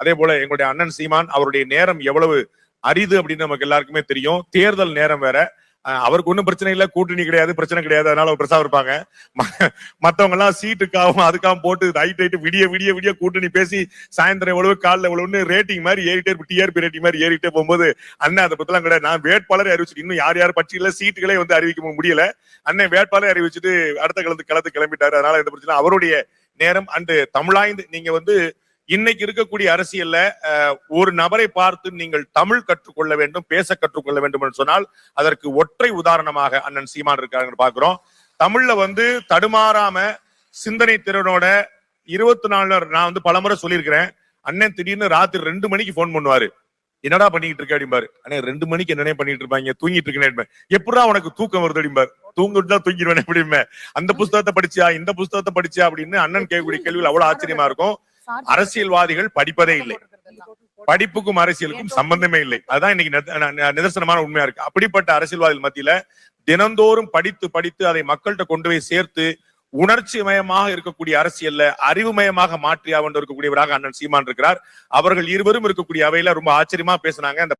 அதே போல எங்களுடைய அண்ணன் சீமான் அவருடைய நேரம் எவ்வளவு அரிது அப்படின்னு நமக்கு எல்லாருக்குமே தெரியும். தேர்தல் நேரம் வேற. அவருக்கு ஒன்றும் பிரச்சனை இல்லை, கூட்டணி கிடையாது, பிரச்சனை கிடையாது, அதனால பெருசா இருப்பாங்க. மத்தவங்க எல்லாம் சீட்டுக்காகவும் அதுக்காகவும் போட்டு ரைட் விடிய விடிய விடிய கூட்டணி பேசி சாயந்தரம் எவ்வளவு காலில் எவ்வளவுன்னு ரேட்டிங் மாதிரி ஏறிட்டே டிஆர்பி ரேட்டிங் மாதிரி ஏறிட்டே போகும்போது அண்ணன் அதை பத்திலாம் கிடையாது. நான் வேட்பாளரை அறிவிச்சுட்டு இன்னும் யார் யார் பட்சியில சீட்டுகளே வந்து அறிவிக்க முடியல. அண்ணன் வேட்பாளரை அறிவிச்சுட்டு அடுத்த களத்து கிளம்பிட்டாரு. அதனால எந்த பிரச்சனை. அவருடைய நேரம் அண்டு தமிழாய்ந்து நீங்க வந்து இன்னைக்கு இருக்கக்கூடிய அரசியல்ல ஒரு நபரை பார்த்து நீங்கள் தமிழ் கற்றுக்கொள்ள வேண்டும், பேச கற்றுக்கொள்ள வேண்டும் என்று சொன்னால் அதற்கு ஒற்றை உதாரணமாக அண்ணன் சீமான் இருக்காங்க பாக்குறோம். தமிழ்ல வந்து தடுமாறாம சிந்தனை திறனோட 24 நான் வந்து பலமுறை சொல்லியிருக்கிறேன். அண்ணன் திடீர்னு ராத்திரி 2 மணிக்கு போன் பண்ணுவாரு. என்னடா பண்ணிட்டு இருக்க அப்படிம்பாரு. அண்ணே 2 மணிக்கு என்னனே பண்ணிட்டு இருப்பாங்க, தூங்கிட்டு இருக்கேன். எப்படா உனக்கு தூக்கம் வருது அப்படிம்பாரு. தூங்கிட்டு தூங்கிடுவேன் எப்படிமே. அந்த புஸ்தகத்தை படிச்சியா, இந்த புஸ்தகத்தை படிச்சியா அப்படின்னு அண்ணன் கேட்கக்கூடிய கேள்விகள் அவ்வளவு ஆச்சரியமா இருக்கும். அரசியல்வாதிகள் படிப்பதே இல்லை, படிப்புக்கும் அரசியலுக்கும் சம்பந்தமே இல்லை. அதுதான் இன்னைக்கு நிதர்சனமான உண்மையா இருக்கு. அப்படிப்பட்ட அரசியல்வாதிகள் மத்தியில தினந்தோறும் படித்து படித்து அதை மக்கள்கிட்ட கொண்டு போய் சேர்த்து உணர்ச்சி மயமாக இருக்கக்கூடிய அரசியல்ல அறிவுமயமாக மாற்றியா இருக்கக்கூடியவராக அண்ணன் சீமான் இருக்கிறார். அவர்கள் இருவரும் இருக்கக்கூடிய அவையில ரொம்ப ஆச்சரியமா பேசினாங்க.